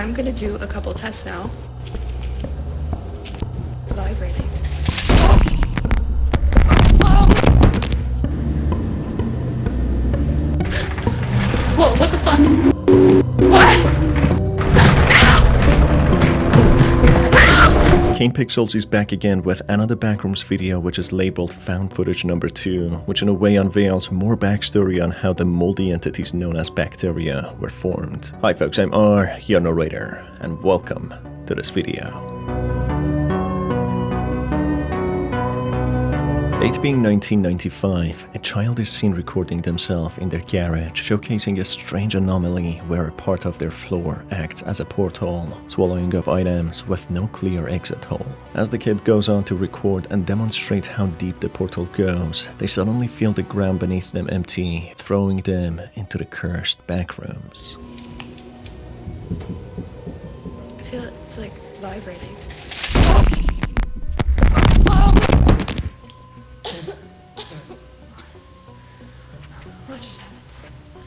I'm gonna do a couple tests now. Vibrating. Whoa, what the fuck? What? Kane Pixels is back again with another Backrooms video which is labeled Found Footage number 2, which in a way unveils more backstory on how the moldy entities known as bacteria were formed. Hi folks, I'm R, your narrator, and welcome to this video. Date being 1995, a child is seen recording themselves in their garage, showcasing a strange anomaly where a part of their floor acts as a porthole, swallowing up items with no clear exit hole. As the kid goes on to record and demonstrate how deep the portal goes, they suddenly feel the ground beneath them empty, throwing them into the cursed backrooms. I feel it's like vibrating.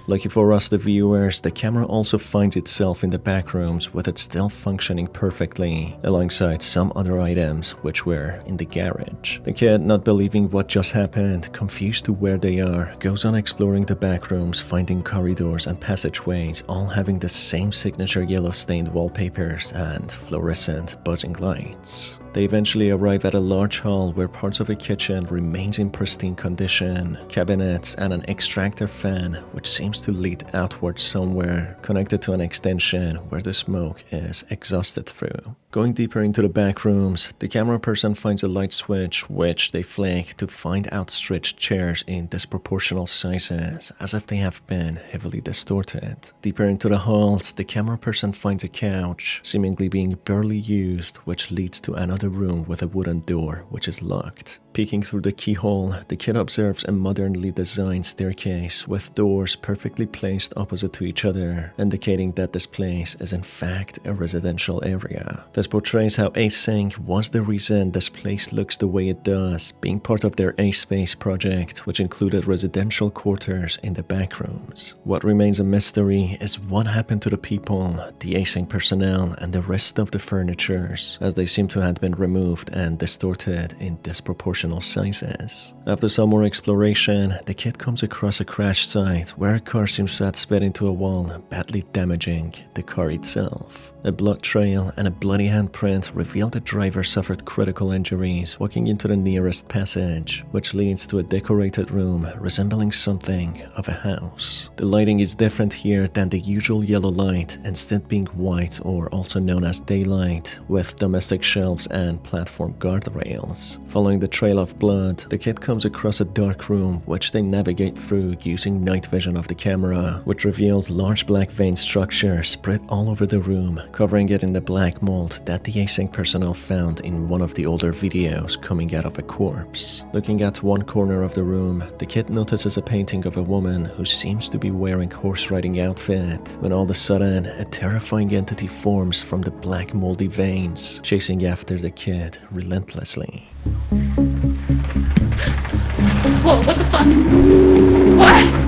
Lucky for us the viewers, the camera also finds itself in the backrooms with it still functioning perfectly, alongside some other items which were in the garage. The kid, not believing what just happened, confused to where they are, goes on exploring the backrooms, finding corridors and passageways all having the same signature yellow stained wallpapers and fluorescent buzzing lights. They eventually arrive at a large hall where parts of a kitchen remains in pristine condition, cabinets and an extractor fan which seems to lead outward somewhere, connected to an extension where the smoke is exhausted through. Going deeper into the back rooms, the camera person finds a light switch which they flick to find outstretched chairs in disproportional sizes, as if they have been heavily distorted. Deeper into the halls, the camera person finds a couch, seemingly being barely used, which leads to another room with a wooden door which is locked. Peeking through the keyhole, the kid observes a modernly designed staircase with doors perfectly placed opposite to each other, indicating that this place is in fact a residential area. This portrays how Async was the reason this place looks the way it does, being part of their A-Space project, which included residential quarters in the backrooms. What remains a mystery is what happened to the people, the Async personnel, and the rest of the furnitures, as they seem to have been removed and distorted in disproportional sizes. After some more exploration, the kid comes across a crash site where a car seems to have sped into a wall, badly damaging the car itself. A blood trail and a bloody handprint reveal the driver suffered critical injuries walking into the nearest passage, which leads to a decorated room resembling something of a house. The lighting is different here than the usual yellow light, instead being white, or also known as daylight, with domestic shelves and platform guardrails. Following the trail of blood, the kid comes across a dark room which they navigate through using night vision of the camera, which reveals large black vein structures spread all over the room, covering it in the black mold that the Async personnel found in one of the older videos coming out of a corpse. Looking at one corner of the room, the kid notices a painting of a woman who seems to be wearing horse riding outfit, when all of a sudden a terrifying entity forms from the black moldy veins, chasing after the kid relentlessly. Whoa, what the fuck? What?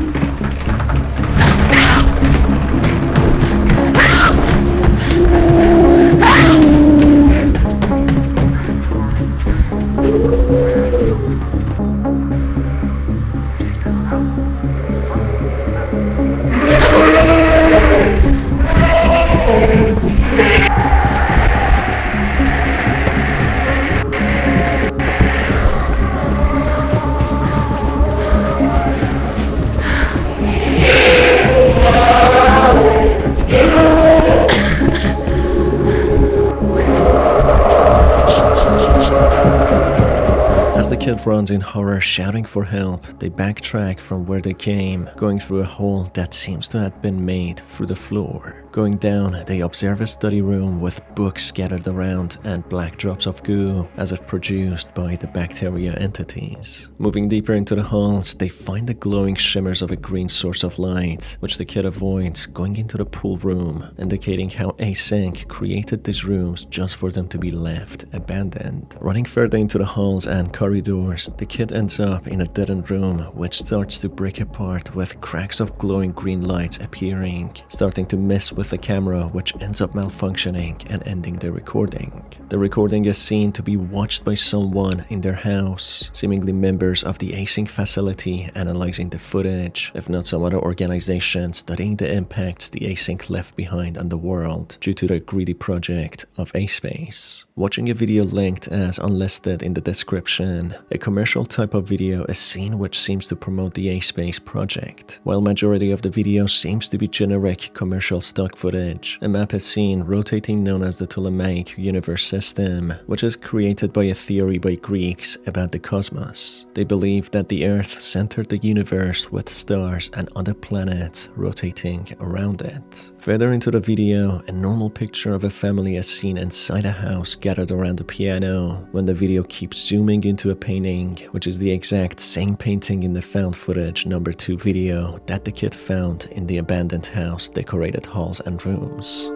As the kid runs in horror shouting for help, they backtrack from where they came, going through a hole that seems to have been made through the floor. Going down, they observe a study room with books scattered around and black drops of goo, as if produced by the bacteria entities. Moving deeper into the halls, they find the glowing shimmers of a green source of light, which the kid avoids, going into the pool room, indicating how Async created these rooms just for them to be left abandoned. Running further into the halls and corridors, the kid ends up in a dead-end room, which starts to break apart with cracks of glowing green lights appearing, starting to mess with with the camera, which ends up malfunctioning and ending the recording. The recording is seen to be watched by someone in their house, seemingly members of the async facility analyzing the footage, if not some other organization studying the impacts the async left behind on the world due to the greedy project of A-Space. Watching a video linked as unlisted in the description, a commercial type of video is seen which seems to promote the A-Space project. While majority of the video seems to be generic commercial stock footage, a map is seen rotating known as the Ptolemaic universe system, which is created by a theory by Greeks about the cosmos. They believe that the Earth centered the universe with stars and other planets rotating around it. Further into the video, a normal picture of a family is seen inside a house gathered around a piano, when the video keeps zooming into a painting, which is the exact same painting in the found footage number 2 video that the kid found in the abandoned house decorated halls and rooms.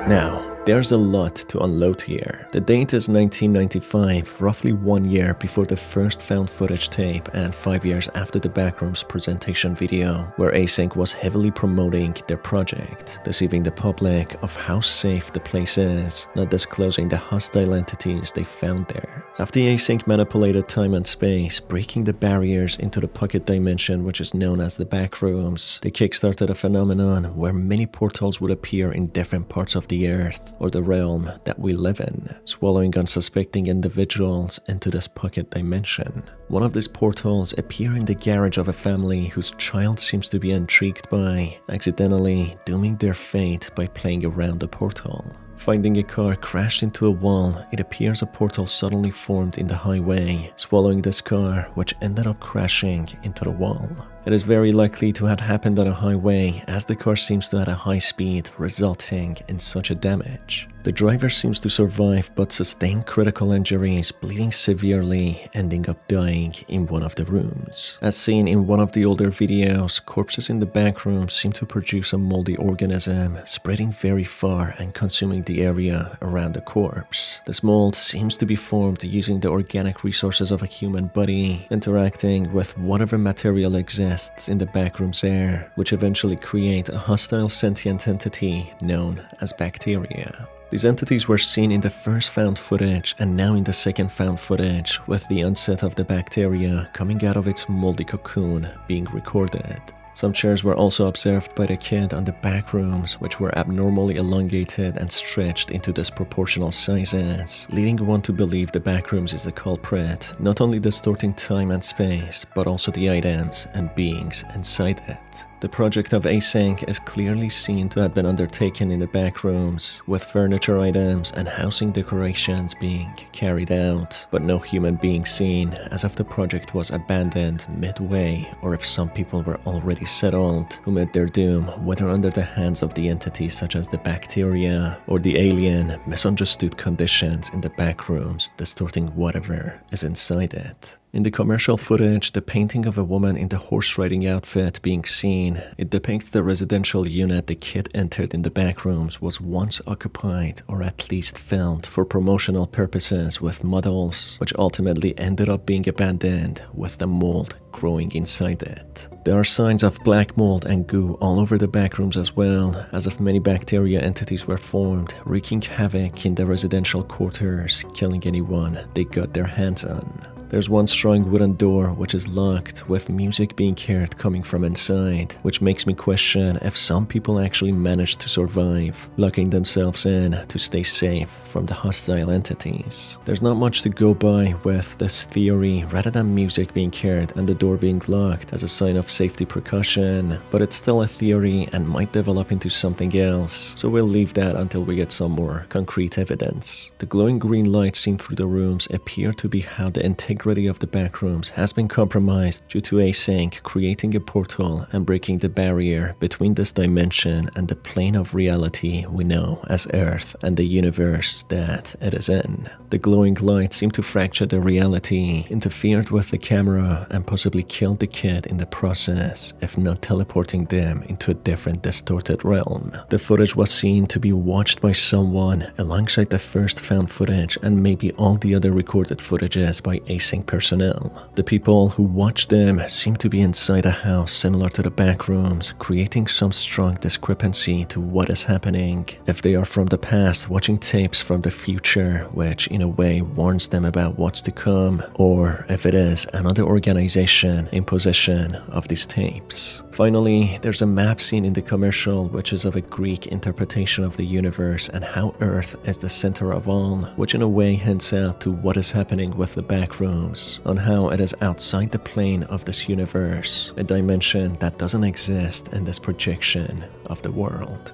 Now, there's a lot to unload here. The date is 1995, roughly 1 year before the first found footage tape and 5 years after the Backrooms presentation video, where Async was heavily promoting their project, deceiving the public of how safe the place is, not disclosing the hostile entities they found there. After Async manipulated time and space, breaking the barriers into the pocket dimension which is known as the Backrooms, they kickstarted a phenomenon where many portals would appear in different parts of the Earth, or the realm that we live in, swallowing unsuspecting individuals into this pocket dimension. One of these portals appear in the garage of a family whose child seems to be intrigued by, accidentally dooming their fate by playing around the portal. Finding a car crashed into a wall, it appears a portal suddenly formed in the highway, swallowing this car, which ended up crashing into the wall. It is very likely to have happened on a highway, as the car seems to at a high speed, resulting in such a damage. The driver seems to survive but sustain critical injuries, bleeding severely, ending up dying in one of the rooms. As seen in one of the older videos, corpses in the back room seem to produce a moldy organism, spreading very far and consuming the area around the corpse. This mold seems to be formed using the organic resources of a human body, interacting with whatever material exists in the backroom's air, which eventually create a hostile sentient entity known as bacteria. These entities were seen in the first found footage and now in the second found footage, with the onset of the bacteria coming out of its moldy cocoon being recorded. Some chairs were also observed by the kid on the back rooms, which were abnormally elongated and stretched into disproportional sizes, leading one to believe the back rooms is the culprit, not only distorting time and space, but also the items and beings inside it. The project of Async is clearly seen to have been undertaken in the back rooms, with furniture items and housing decorations being carried out, but no human being seen, as if the project was abandoned midway, or if some people were already settled, who met their doom, whether under the hands of the entities such as the bacteria, or the alien, misunderstood conditions in the back rooms, distorting whatever is inside it. In the commercial footage, the painting of a woman in the horse-riding outfit being seen, it depicts the residential unit the kid entered in the back rooms was once occupied or at least filmed for promotional purposes with models, which ultimately ended up being abandoned with the mold growing inside it. There are signs of black mold and goo all over the back rooms as well, as if many bacteria entities were formed, wreaking havoc in the residential quarters, killing anyone they got their hands on. There's one strong wooden door which is locked, with music being heard coming from inside, which makes me question if some people actually managed to survive, locking themselves in to stay safe from the hostile entities. There's not much to go by with this theory, rather than music being heard and the door being locked as a sign of safety precaution, but it's still a theory and might develop into something else, so we'll leave that until we get some more concrete evidence. The glowing green light seen through the rooms appear to be how the integrity of the backrooms has been compromised due to Async creating a portal and breaking the barrier between this dimension and the plane of reality we know as Earth and the universe that it is in. The glowing light seemed to fracture the reality, interfered with the camera, and possibly killed the kid in the process, if not teleporting them into a different distorted realm. The footage was seen to be watched by someone alongside the first found footage and maybe all the other recorded footages by Async facing personnel. The people who watch them seem to be inside a house similar to the Backrooms, creating some strong discrepancy to what is happening. If they are from the past, watching tapes from the future, which in a way warns them about what's to come, or if it is another organization in possession of these tapes. Finally, there's a map scene in the commercial which is of a Greek interpretation of the universe and how Earth is the center of all, which in a way hints out to what is happening with the Backrooms, on how it is outside the plane of this universe, a dimension that doesn't exist in this projection of the world.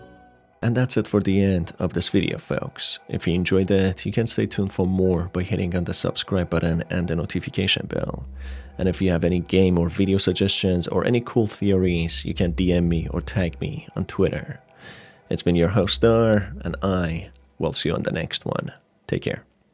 And that's it for the end of this video, folks. If you enjoyed it, you can stay tuned for more by hitting on the subscribe button and the notification bell. And if you have any game or video suggestions or any cool theories, you can DM me or tag me on Twitter. It's been your host Star, and I will see you on the next one. Take care.